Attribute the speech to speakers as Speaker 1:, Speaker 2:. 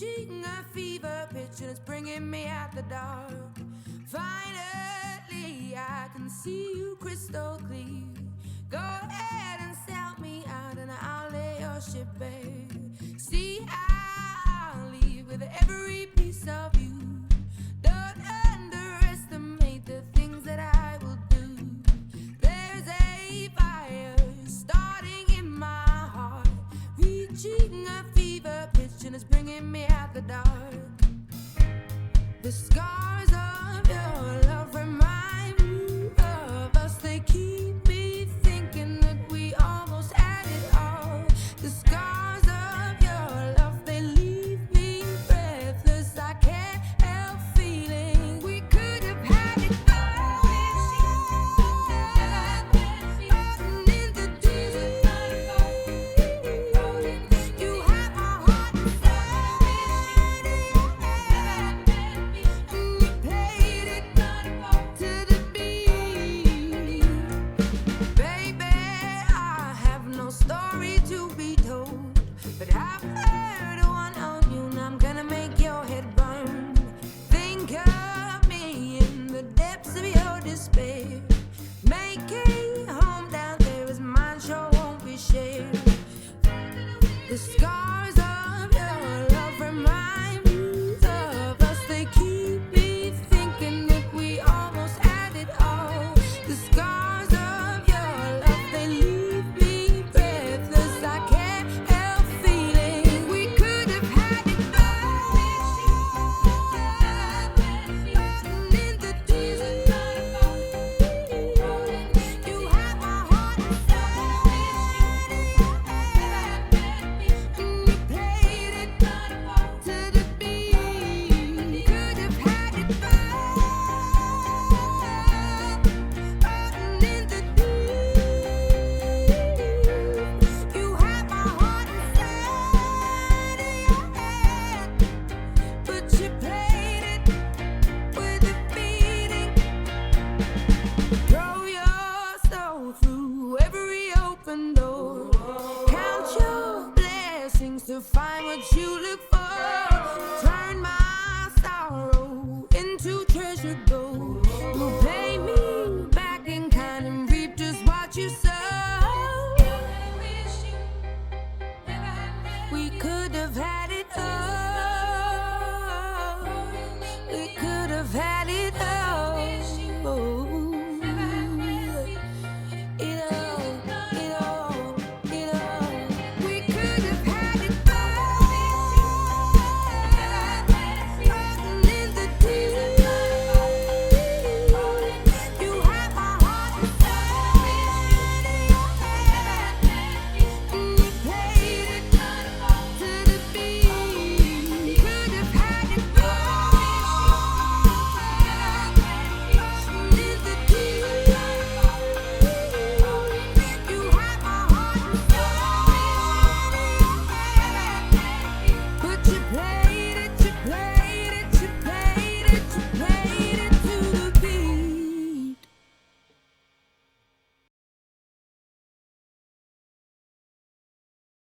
Speaker 1: reaching a fever pitch and it's bringing me out the dark. Finally, I can see you crystal clear. Go ahead and sell me out and I'll lay your ship bare. See, I'll leave with every piece of you. Don't underestimate the things that I will do. There's a fire starting in my heart, reaching a fever pitch and it's bringing me out the dark. The scar